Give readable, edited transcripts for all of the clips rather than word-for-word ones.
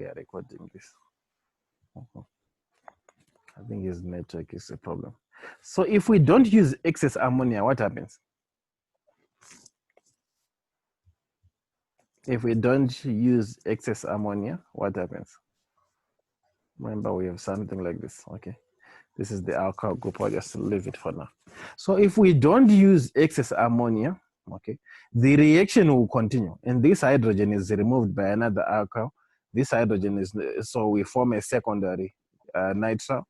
are recording this. I think his network is a problem. So if we don't use excess ammonia, what happens? If we don't use excess ammonia, what happens? Remember, we have something like this. Okay, this is the alkyl group. I'll just leave it for now. So if we don't use excess ammonia, okay, the reaction will continue, and this hydrogen is removed by another alkyl. This hydrogen is, so we form a secondary nitrile.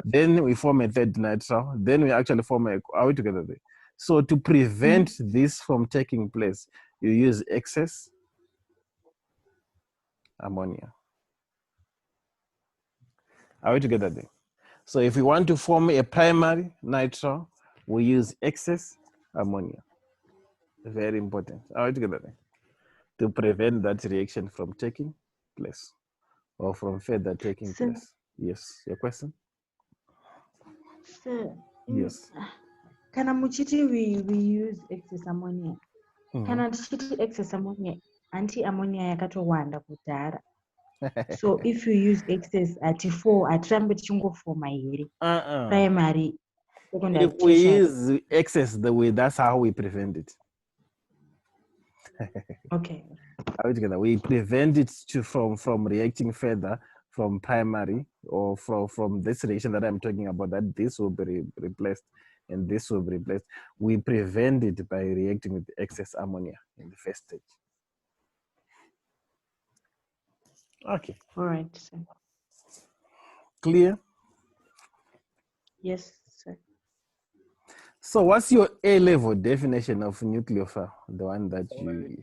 Then we form a third nitrile. Then we actually form a, are we together there? So to prevent this from taking place, you use excess ammonia. Are we together there? So if we want to form a primary nitrile, we use excess ammonia. Very important. Are we together there? To prevent that reaction from taking place or from further taking place. Yes, your question? Sir, Yes. Kana muchiti we use excess ammonia. Kana tichiti excess ammonia, anti-ammonia yakatowanda kudhara. So if you use excess at 4, atirambe tichingofoma here. Primary, secondary, if we tertiary. use excess the way, that's how we prevent it. Okay. Are we together? We prevent it from reacting further from primary or from this reaction that I'm talking about, that this will be replaced and this will be replaced. We prevent it by reacting with excess ammonia in the first stage. Okay. All right, sir. Clear? Yes, sir. So what's your A-level definition of nucleophile? The one that you...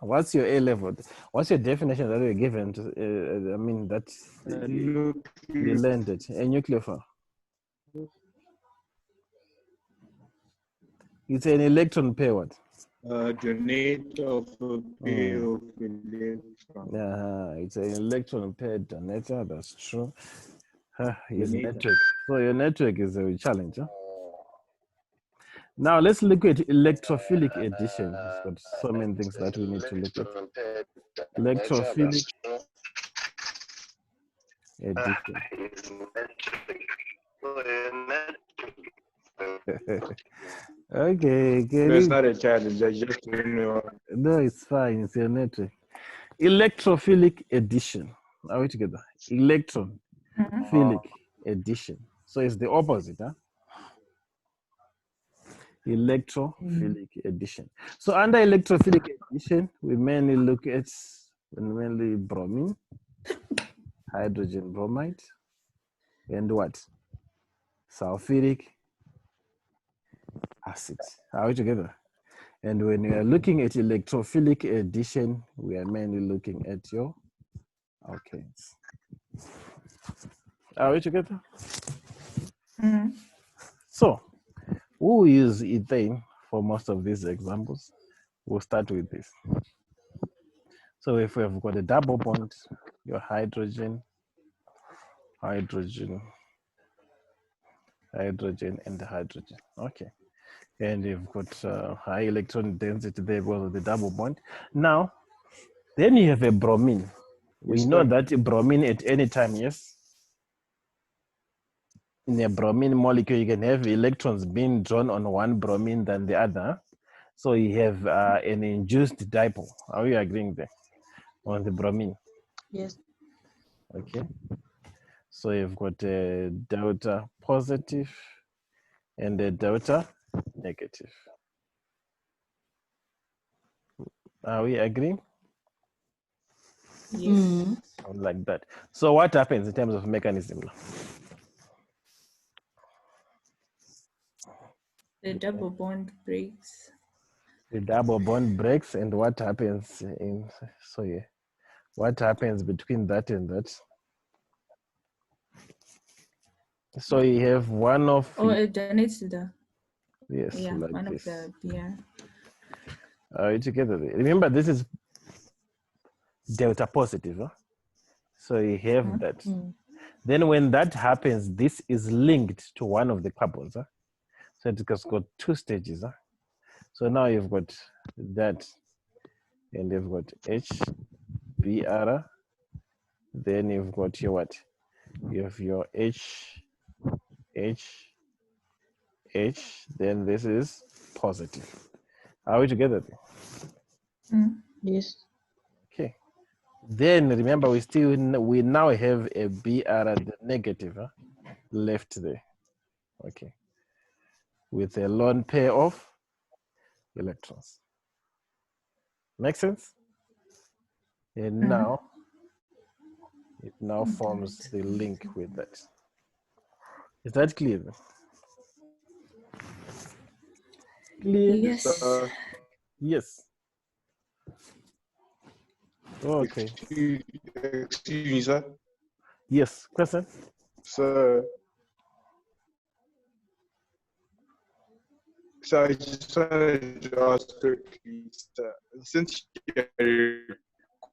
What's your A-level? What's your definition that you're given to, I mean, that you learned it, a nucleophile? It's an electron pair what? Donator of a pair of electrons. It's an electron pair donator, that's true. Your network. So your network is a challenge. Huh? Now let's look at electrophilic addition. It's got so many things that we need to look at. Electrophilic addition. Okay. That's not a challenge. I just no, it's fine. It's your network. Electrophilic addition. Are we together? Electrophilic addition. So it's the opposite, huh? Electrophilic addition. So under electrophilic addition, we mainly look at bromine, hydrogen bromide, and what? Sulfuric acid. Are we together? And when we are looking at electrophilic addition, we are mainly looking at your alkanes. Are we together? So, we'll use ethane for most of these examples. We'll start with this. So if we have got a double bond, your hydrogen, and the hydrogen. Okay. And you've got high electron density there because of the double bond. Now, then you have a bromine. We know that bromine at any time, yes? In a bromine molecule, you can have electrons being drawn on one bromine than the other. So you have an induced dipole. Are we agreeing there on the bromine? Yes. Okay. So you've got a delta positive and a delta negative. Are we agreeing? Yes. Like that. So what happens in terms of mechanism? The double bond breaks. The double bond breaks, and what happens in, so yeah, what happens between that and that? So you have one of... Oh, it donates to the... Yes, yeah, like one this. of the, yeah. Are you together? Remember, this is delta positive. Huh? So you have that. Then when that happens, this is linked to one of the carbons. Huh? So it's got two stages. Huh? So now you've got that and you've got H, Br, then you've got your what? You have your H, then this is positive. Are we together? Yes. Okay. Then remember, we now have a Br, the negative, left there. Okay. With a lone pair of electrons. Make sense? And now it now forms the link with that. Is that clear? Clear? Yes. Yes. Okay. Excuse me, sir. Yes. Question? So I just wanted to ask quickly, sir, since you're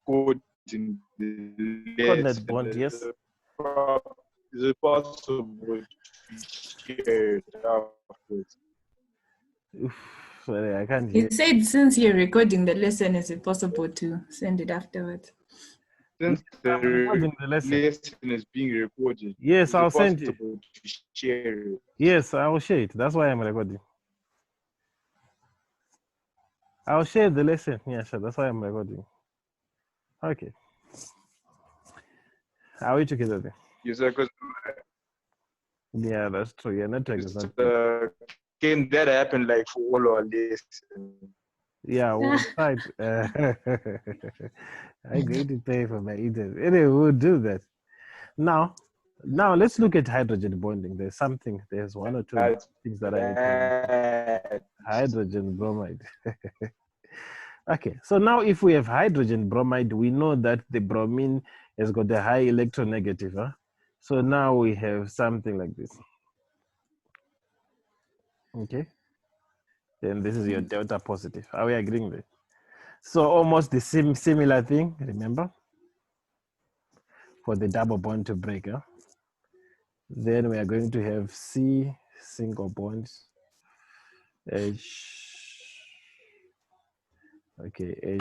recording the Coordinate bond, lesson, yes. is it possible to share it afterwards? Oof, sorry, I can't hear. You said since you're recording the lesson, is it possible to send it afterwards? Since I'm recording the lesson. lesson is being recorded, Yes, is I'll it send you. possible to share it? Yes, I will share it. That's why I'm recording. I'll share the lesson. Yeah, sure. That's why I'm recording. Okay. Are we together then? Yes, sir, because Yeah, that's true. Your network is not good. can that happen like for all our lessons? Yeah, we'll try. I'm going to pay for my internet. Anyway, we'll do that. Now let's look at hydrogen bonding. There's one or two things that I need to mention. Hydrogen bromide. Okay, so now if we have hydrogen bromide, we know that the bromine has got a high electronegative. Huh? So now we have something like this. Okay, then this is your delta positive. Are we agreeing there? So almost the similar thing, remember? For the double bond to break. Huh? Then we are going to have C single bonds, H, okay,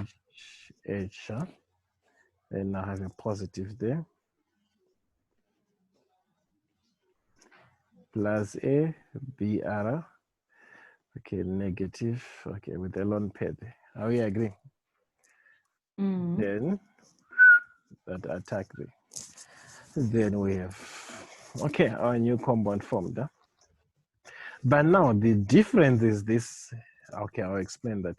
H, huh? And now have a positive there. Plus A, Br, okay, negative, okay, with a lone pair there. Are we agree? Then that attack there. Then we have, okay, our new compound formed. Huh? But now the difference is this, okay, I'll explain that.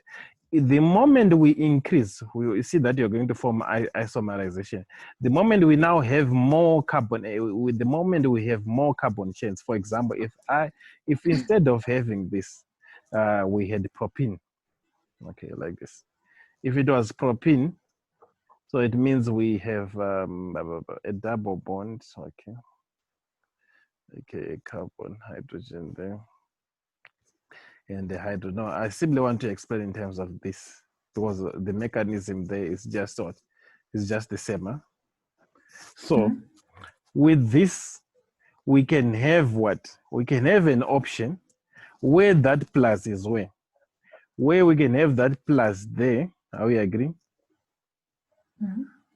The moment we increase, we see that you're going to form isomerization. The moment we now have more carbon, with the moment we have more carbon chains, for example, if instead of having this, we had propene, okay, like this. If it was propene, so it means we have a double bond, okay. Okay, carbon, hydrogen there. And the hydrogen. No, I simply want to explain in terms of this because the mechanism there is just what? It's just the same. Huh? So with this, we can have what? We can have an option where that plus is where we can have that plus there. Are we agree?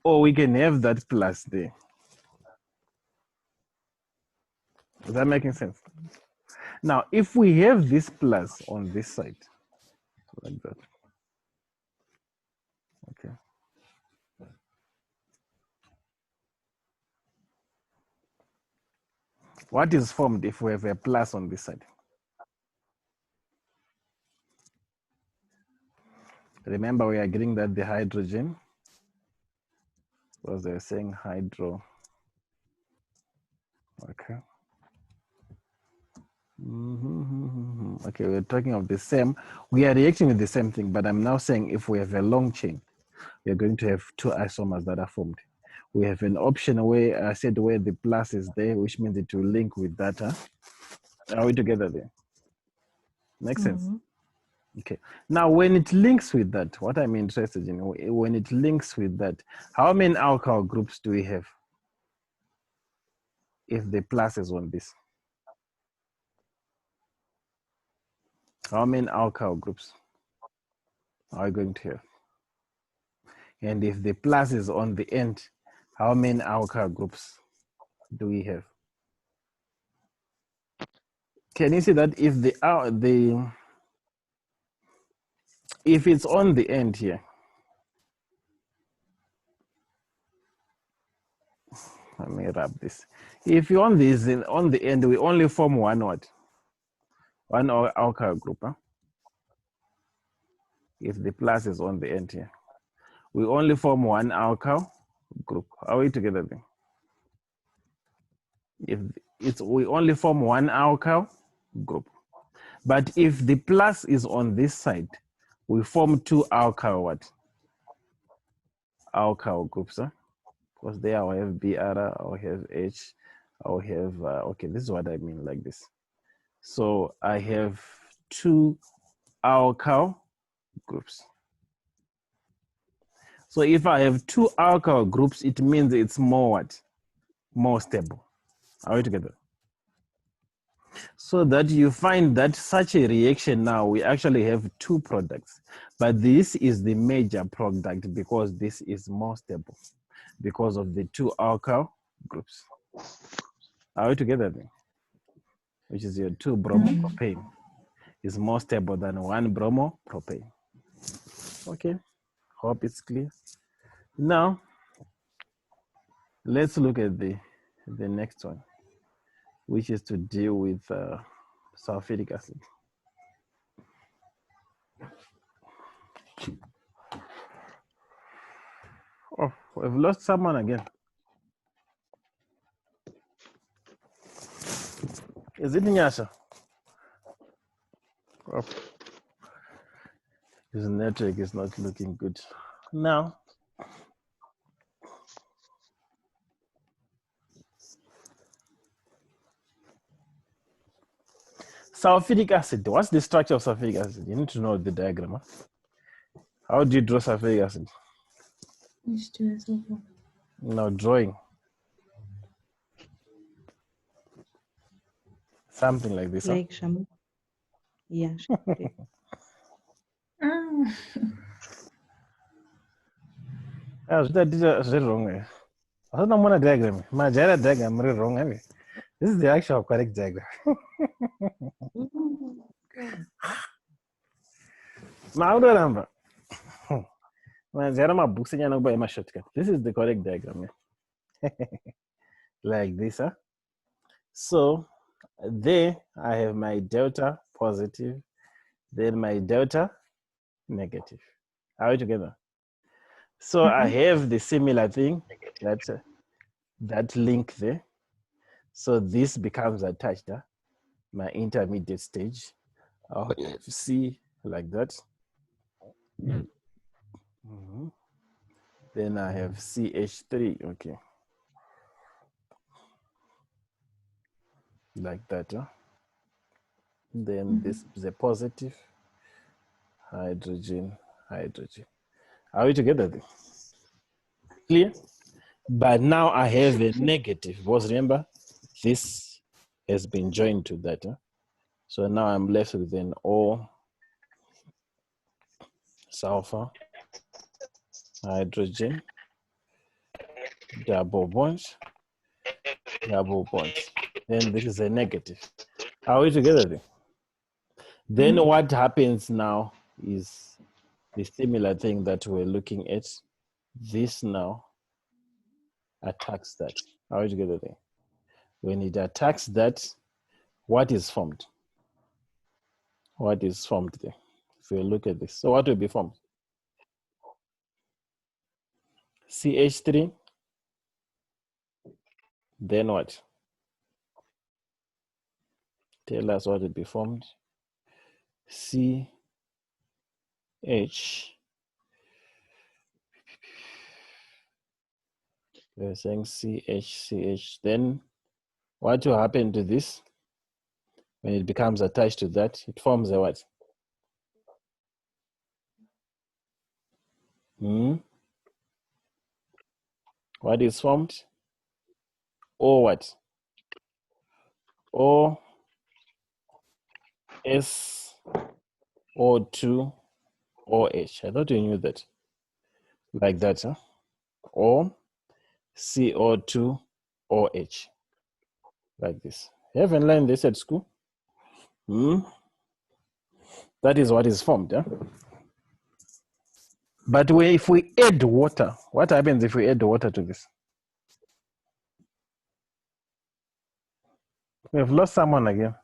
Or we can have that plus there. Is that making sense? Now, if we have this plus on this side, like that, okay. What is formed if we have a plus on this side? Remember, we are agreeing that the hydrogen, because they're saying hydro, okay. Okay, we're talking of the same. We are reacting with the same thing, but I'm now saying if we have a long chain, we're going to have two isomers that are formed. We have an option where I said where the plus is there, which means it will link with that. Are we together there? Makes sense? Okay. Now, when it links with that, what I'm interested in, when it links with that, how many alkyl groups do we have if the plus is on this? How many alkyl groups are we going to have? And if the plus is on the end, how many alkyl groups do we have? Can you see that if if it's on the end here, let me wrap this. If you on this on the end, we only form one what? One alkyl group. Huh? If the plus is on the end here, we only form one alkyl group. Are we together then? If we only form one alkyl group. But if the plus is on this side, we form two alkyl what? Alkyl groups, huh? Because there I'll have Br, I'll have H, I'll have, okay, this is what I mean like this. So I have two alkyl groups. So if I have two alkyl groups, it means it's more what? More stable. Are we together? So that you find that such a reaction now, we actually have two products, but this is the major product because this is more stable because of the two alkyl groups. Are we together then? Which is your 2 bromopropane is more stable than 1 bromopropane. Okay, hope it's clear. Now, let's look at the next one, which is to deal with sulfuric acid. Oh, we've lost someone again. Is it Nyasha? Oh, his network is not looking good. Now, sulfuric acid. What's the structure of sulfuric acid? You need to know the diagram. Huh? How do you draw sulfuric acid? No, drawing. Something like this. Like huh? Shamu. Yeah. I was wrong. I don't know diagram. My diagram is wrong. This is the actual correct diagram. My other number. This is the correct diagram. Like this. Huh? So there I have my delta positive, then my delta negative. Are we together? So I have the similar thing, that link there. So this becomes attached, my intermediate stage. I'll have C like that. Then I have CH3, okay. Like that. Huh? Then this is a positive, hydrogen, hydrogen. Are we together then? Clear? But now I have a negative, because remember, this has been joined to that. Huh? So now I'm left with an O, sulfur, hydrogen, double bonds, double bonds. Then this is a negative. Are we together then? Then what happens now is the similar thing that we're looking at. This now attacks that. Are we together there? When it attacks that, what is formed? What is formed there? If we look at this, so what will be formed? CH3, then what? Tell us what will be formed. CH, we're saying CH. Then what will happen to this? When it becomes attached to that, it forms a what? What is formed? O what? O S O2 OH. I thought you knew that. like that, huh? Or CO2OH, like this. You haven't learned this at school? That is what is formed, yeah? But if we add water, what happens if we add water to this? We've lost someone again.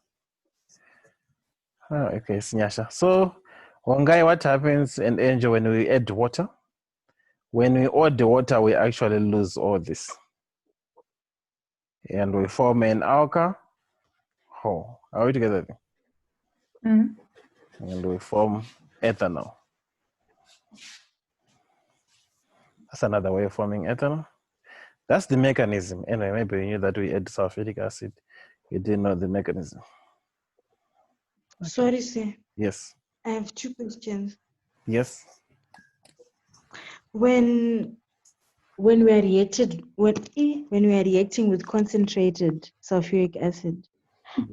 Oh, okay, it's Nyasha. So, Wangai, what happens in Angel when we add water? When we add the water, we actually lose all this. And we form an alcohol. Are we together? Mm. And we form ethanol. That's another way of forming ethanol. That's the mechanism. Anyway, maybe you knew that we add sulfuric acid. You didn't know the mechanism. Okay. Sorry, sir. Yes. I have 2 questions. Yes. When we are reacting with concentrated sulfuric acid,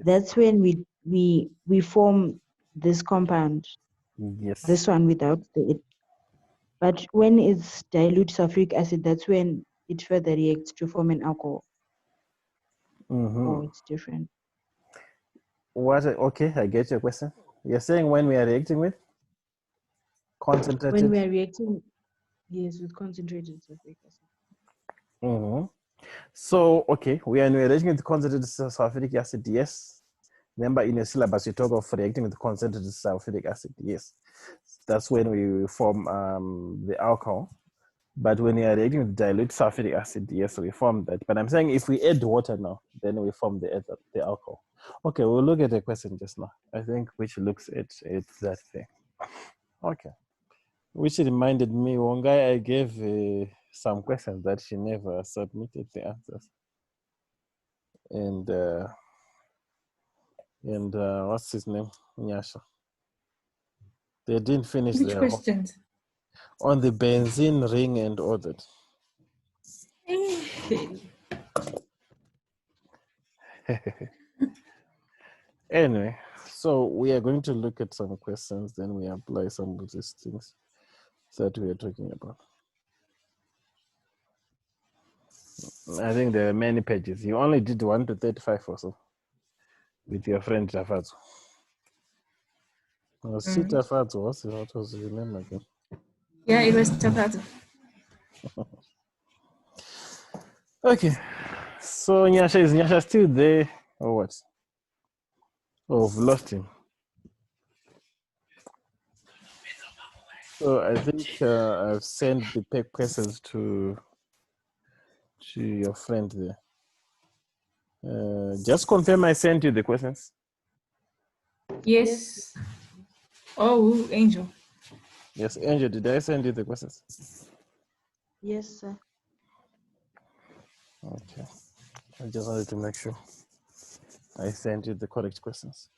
that's when we form this compound. Yes. This one without the. But when it's dilute sulfuric acid, that's when it further reacts to form an alcohol. Or it's different. What? Okay, I get your question. You're saying when we are reacting with concentrated. When we are reacting, yes, with concentrated sulfuric acid. So, okay, when we are reacting with concentrated sulfuric acid, yes. Remember in your syllabus, you talk of reacting with concentrated sulfuric acid, yes. That's when we form the alcohol. But when we are reacting with dilute sulfuric acid, yes, we form that. But I'm saying if we add water now, then we form the alcohol. Okay, we'll look at the question just now. I think which looks at that thing. Okay. Which reminded me, one guy I gave some questions that she never submitted the answers. And what's his name? Nyasha. They didn't finish Which questions? On the benzene ring and all that. Anyway, so we are going to look at some questions, then we apply some of these things that we are talking about. I think there are many pages. You only did 1 to 35 or so with your friend Tafazo. Tafazo, what was his name again? Yeah, it was Tafazo. Okay, so Nyasha, is Nyasha still there or what? Oh, we've lost him. So I think I've sent the questions to your friend there. Just confirm I sent you the questions. Yes. Oh, Angel. Yes, Angel, did I send you the questions? Yes, sir. Okay. I just wanted to make sure I sent you the correct questions.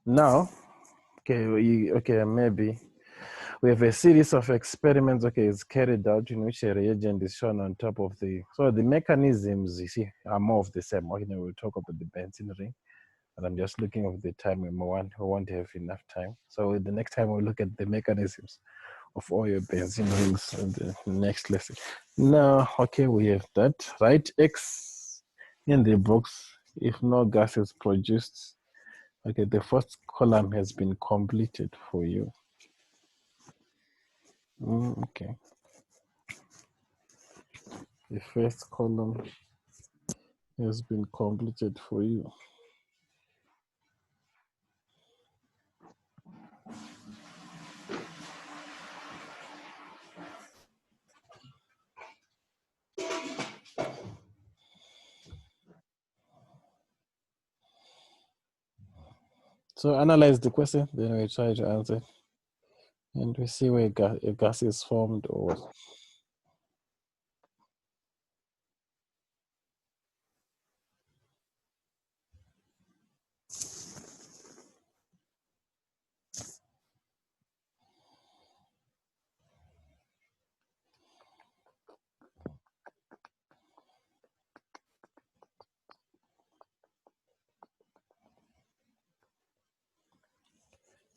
Now, okay, maybe we have a series of experiments, is carried out in which a reagent is shown on top of so the mechanisms, you see, are more of the same. Okay, we'll talk about the benzene ring, and I'm just looking at the time. We won't have enough time. So the next time we'll look at the mechanisms of all your benzene rings in the next lesson. Now, okay, we have that. Write X in the box if no gas is produced. Okay, the first column has been completed for you. Okay. The first column has been completed for you. So analyze the question, then we try to answer. And we see where a gas is formed or what.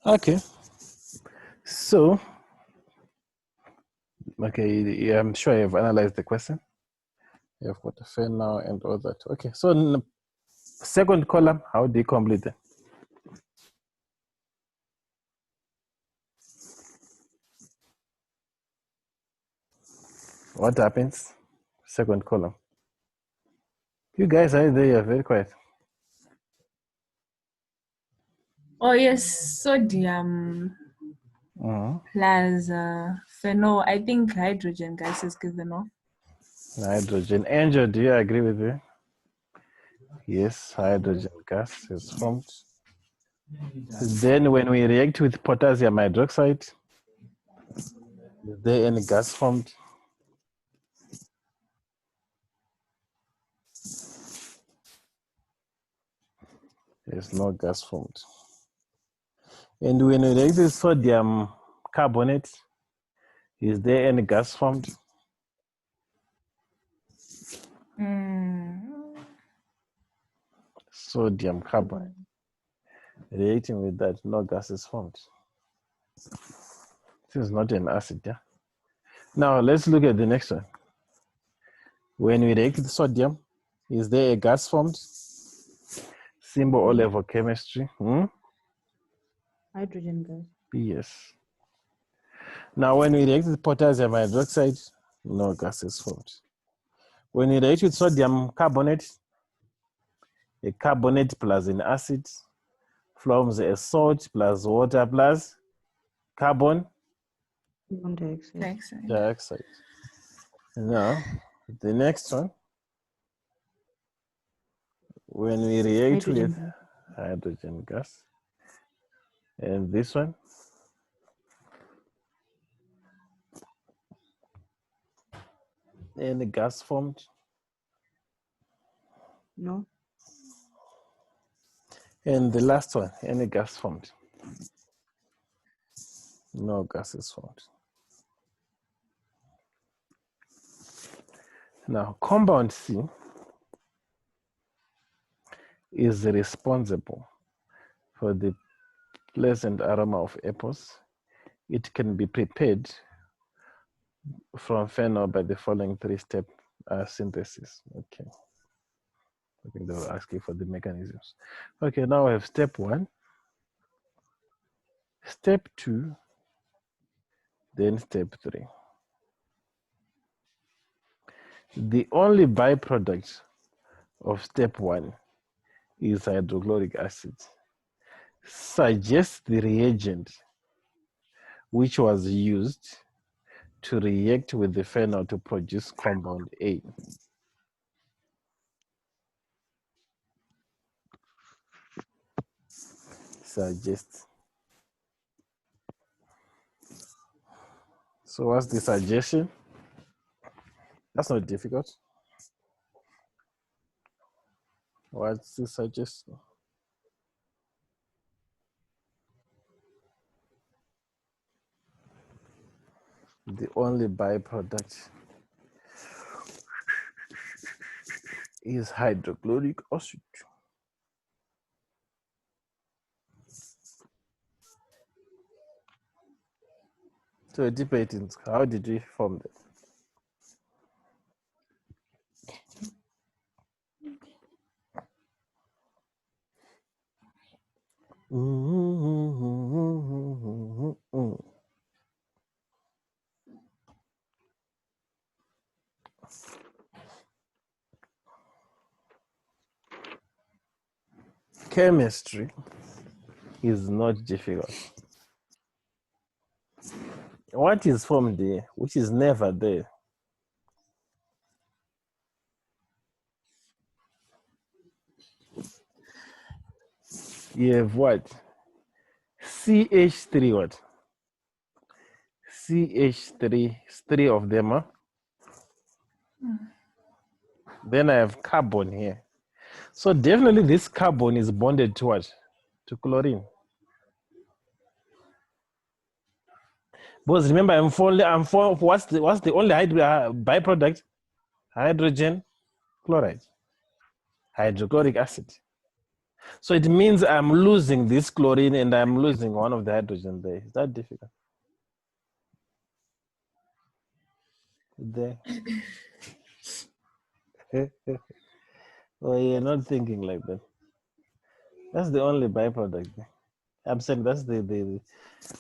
Okay. So Okay, I'm sure you've analyzed the question. You've got the phenol and all that. Okay, so in the second column, how do you complete it? What happens? Second column. You guys are there, you're very quiet. Oh yes, sodium plus phenol. I think hydrogen gas is given off. Hydrogen. Angel, do you agree with me? Yes, hydrogen gas is formed. Then when we react with potassium hydroxide, is there any gas formed? There's no gas formed. And when we react with sodium carbonate, is there any gas formed? Sodium carbonate. Reacting with that, no gas is formed. This is not an acid, yeah? Now let's look at the next one. When we react with sodium, is there a gas formed? Symbol O level chemistry. Hydrogen gas. Yes. Now when we react with potassium hydroxide, no gas is formed. When we react with sodium carbonate, a carbonate plus an acid forms a salt plus water plus carbon dioxide. Now, the next one, when we react with hydrogen gas, and this one, any gas formed? No. And the last one, any gas formed? No gas is formed. Now, compound C is responsible for the pleasant aroma of apples. It can be prepared from phenol by the following three-step synthesis. Okay. I think they were asking for the mechanisms. Okay, now I have step 1, step 2, then step 3. The only byproduct of step 1 is hydrochloric acid. Suggest the reagent which was used to react with the phenol to produce compound A. Suggest. So what's the suggestion? That's not difficult. What's the suggestion? The only byproduct is hydrochloric acid. So debating, how did we form that? Chemistry is not difficult. What is formed there, which is never there? You have what? CH3 what? CH3, 3 of them, huh? Then I have carbon here. So definitely this carbon is bonded to what? To chlorine. Because remember, what's the only byproduct? Hydrogen chloride, hydrochloric acid. So it means I'm losing this chlorine and I'm losing one of the hydrogen there. Is that difficult? There. Oh, you're not thinking like that. That's the only byproduct. I'm saying that's the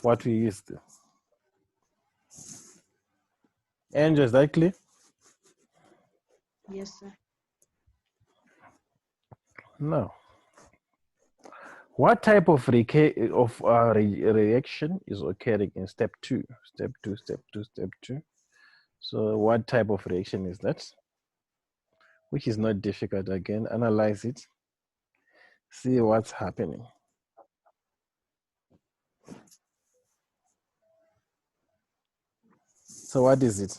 what we used to. Angel, is that clear? Yes, sir. No. What type of reaction is occurring in step 2? Step 2, step 2, step 2. So what type of reaction is that? Which is not difficult. Again, analyze it. See what's happening. So what is it?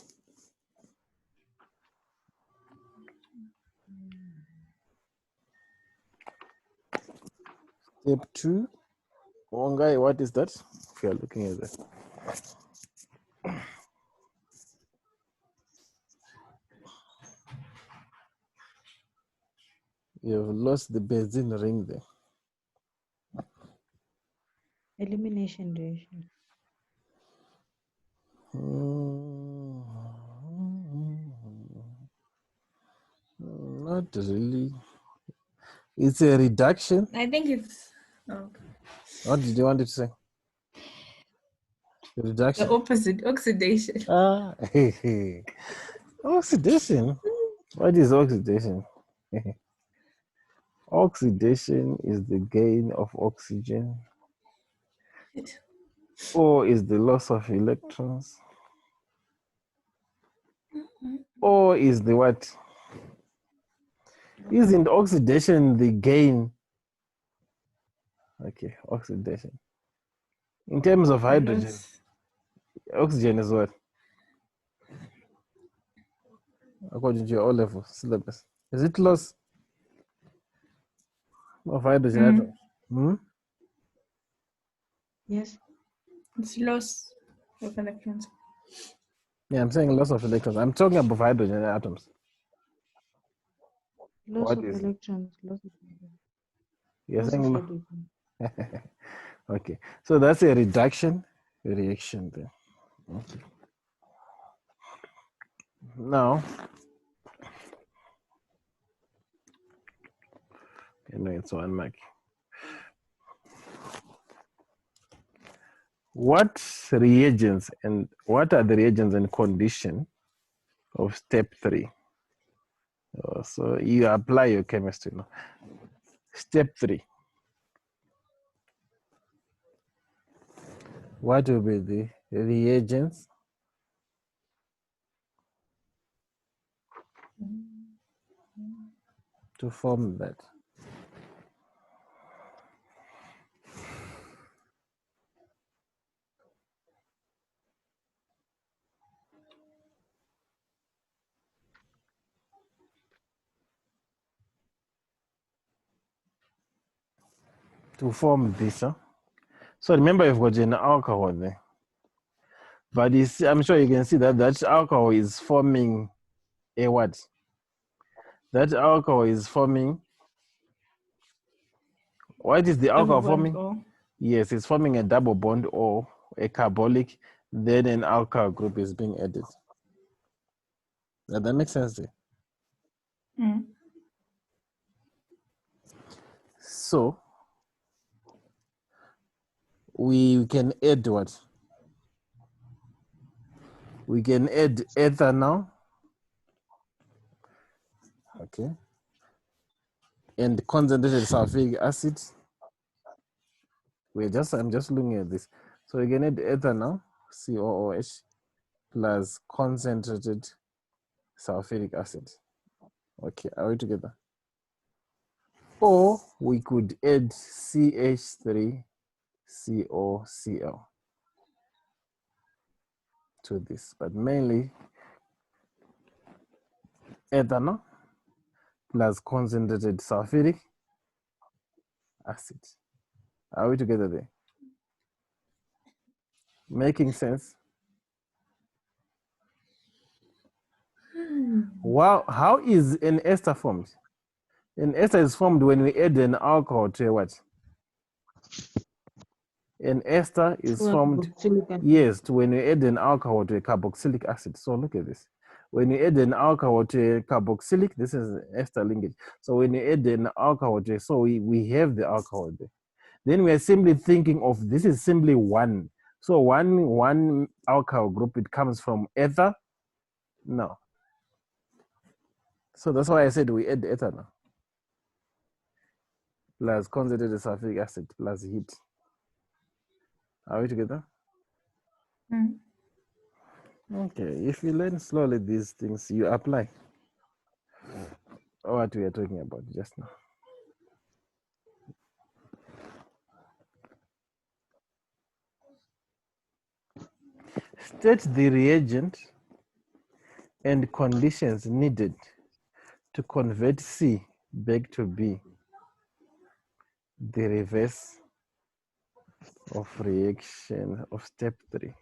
Step 2. Ongai, what is that? If you are looking at that. You've lost the benzene ring there. Elimination reaction. Not really. It's a reduction. I think it's What did you want it to say? Reduction. the opposite, oxidation. Ah, oxidation. What is oxidation? Oxidation is the gain of oxygen. O is the loss of electrons. O is the what? Isn't oxidation the gain? Okay, oxidation. In terms of hydrogen, oxygen is what? According to your O-level syllabus. Is it loss of hydrogen atoms? Hmm? Yes. It's loss of electrons. Yeah, I'm saying loss of electrons. I'm talking about hydrogen atoms. Loss What of is it? electrons. Loss of You're loss saying of lo- hydrogen. Okay, so that's a reduction reaction there. Okay. Now, it's one mark. What reagents and what are the reagents and condition of step 3? So you apply your chemistry now. Step 3. What will be the reagents to form that? To form this, huh? So remember, you've got an alcohol there. But I'm sure you can see that that alcohol is forming a what? That alcohol is forming. What is the alcohol forming? O. Yes, it's forming a double bond or a carbolic. Then an alkyl group is being added. Does that make sense there? So we can add what? We can add ethanol. Okay. And concentrated sulfuric acid. I'm just looking at this. So we can add ethanol, COOH, plus concentrated sulfuric acid. Okay, are we together? Or we could add CH3COCl to this, but mainly ethanol plus concentrated sulfuric acid. Are we together there? Making sense? Wow, how is an ester formed? An ester is formed when we add an alcohol to a what? An ester is formed, yes, when we add an alcohol to a carboxylic acid. So look at this. When you add an alcohol to a carboxylic, this is ester linkage. So when you add an alcohol to, so we have the alcohol there. Then we are simply thinking of, this is simply one. So one alcohol group, it comes from ether? No. So that's why I said we add ether now. Plus concentrated sulfuric acid plus heat. Are we together? Mm. Okay, if you learn slowly these things, you apply what we are talking about just now. State the reagent and conditions needed to convert C back to B. The reverse of reaction of step 3.